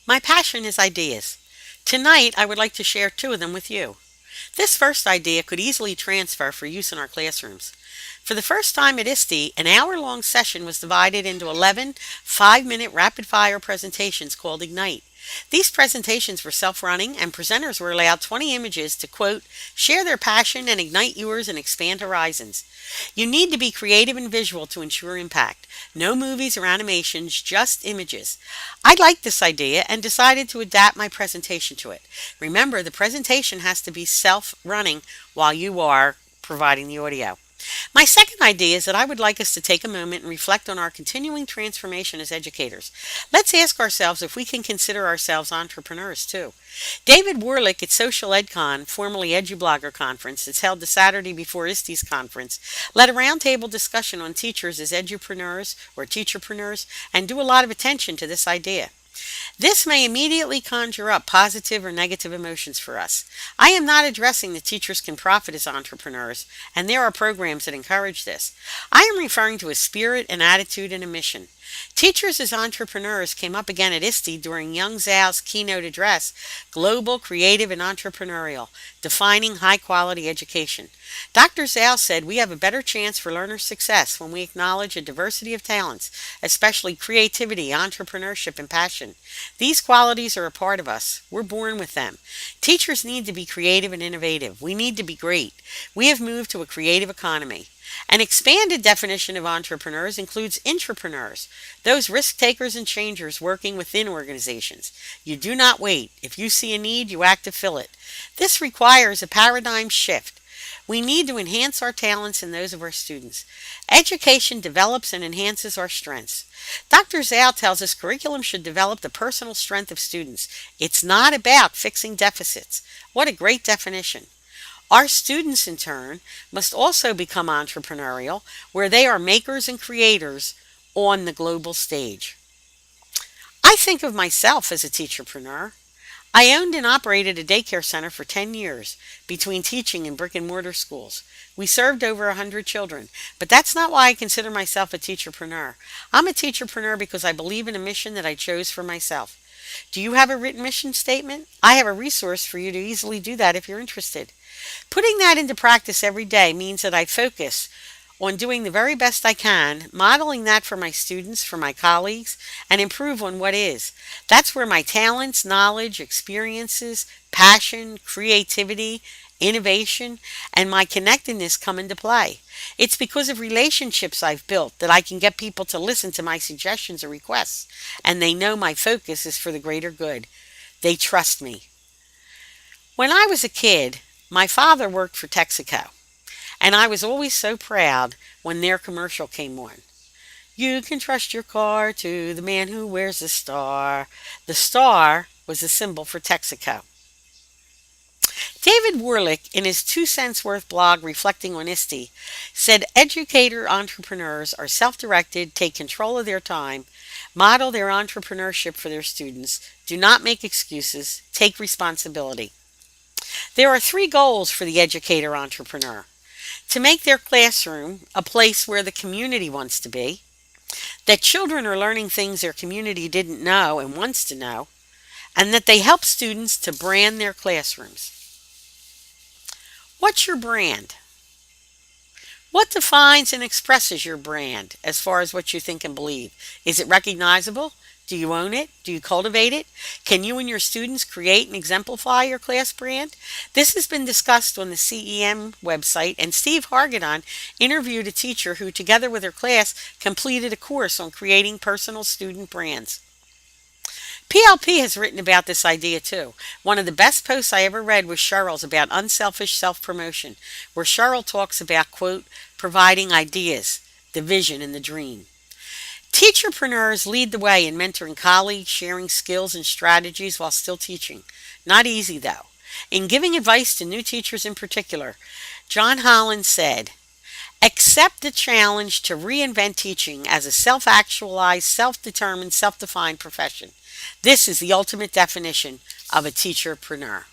My passion is ideas. Tonight, I would like to share two of them with you. This first idea could easily transfer for use in our classrooms. For the first time at ISTE, an hour-long session was divided into 11 5-minute rapid-fire presentations called Ignite. These presentations were self-running, and presenters were allowed 20 images to, quote, share their passion and ignite yours and expand horizons. You need to be creative and visual to ensure impact. No movies or animations, just images. I liked this idea and decided to adapt my presentation to it. Remember, the presentation has to be self-running while you are providing the audio. My second idea is that I would like us to take a moment and reflect on our continuing transformation as educators. Let's ask ourselves if we can consider ourselves entrepreneurs too. David Warlick at Social EdCon, formerly EduBlogger Conference, that's held the Saturday before ISTE's conference, led a roundtable discussion on teachers as edupreneurs or teacherpreneurs and drew a lot of attention to this idea. This may immediately conjure up positive or negative emotions for us. I am not addressing that teachers can profit as entrepreneurs, and there are programs that encourage this. I am referring to a spirit, an attitude, and a mission. Teachers as entrepreneurs came up again at ISTE during Young Zhao's keynote address, Global, Creative, and Entrepreneurial, Defining High-Quality Education. Dr. Zhao said we have a better chance for learner success when we acknowledge a diversity of talents, especially creativity, entrepreneurship, and passion. These qualities are a part of us. We're born with them. Teachers need to be creative and innovative. We need to be great. We have moved to a creative economy. An expanded definition of entrepreneurs includes intrapreneurs, those risk takers and changers working within organizations. You do not wait. If you see a need, you act to fill it. This requires a paradigm shift. We need to enhance our talents and those of our students. Education develops and enhances our strengths. Dr. Zhao tells us curriculum should develop the personal strength of students. It's not about fixing deficits. What a great definition. Our students, in turn, must also become entrepreneurial, where they are makers and creators on the global stage. I think of myself as a teacherpreneur. I owned and operated a daycare center for 10 years, between teaching in brick and mortar schools. We served over 100 children, but that's not why I consider myself a teacherpreneur. I'm a teacherpreneur because I believe in a mission that I chose for myself. Do you have a written mission statement? I have a resource for you to easily do that if you're interested. Putting that into practice every day means that I focus on doing the very best I can, modeling that for my students, for my colleagues, and improve on what is. That's where my talents, knowledge, experiences, passion, creativity, innovation, and my connectedness come into play. It's because of relationships I've built that I can get people to listen to my suggestions or requests, and they know my focus is for the greater good. They trust me. When I was a kid, my father worked for Texaco, and I was always so proud when their commercial came on. You can trust your car to the man who wears a star. The star was a symbol for Texaco. David Warlick, in his 2 cents worth blog reflecting on ISTE, said educator entrepreneurs are self-directed, take control of their time, model their entrepreneurship for their students, do not make excuses, take responsibility. There are 3 goals for the educator entrepreneur: to make their classroom a place where the community wants to be, that children are learning things their community didn't know and wants to know, and that they help students to brand their classrooms. What's your brand? What defines and expresses your brand as far as what you think and believe? Is it recognizable? Do you own it? Do you cultivate it? Can you and your students create and exemplify your class brand? This has been discussed on the CEM website, and Steve Hargadon interviewed a teacher who, together with her class, completed a course on creating personal student brands. PLP has written about this idea too. One of the best posts I ever read was Cheryl's about unselfish self-promotion, where Cheryl talks about, quote, providing ideas, the vision, and the dream. Teacherpreneurs lead the way in mentoring colleagues, sharing skills and strategies while still teaching. Not easy, though. In giving advice to new teachers in particular, John Holland said, accept the challenge to reinvent teaching as a self-actualized, self-determined, self-defined profession. This is the ultimate definition of a teacherpreneur.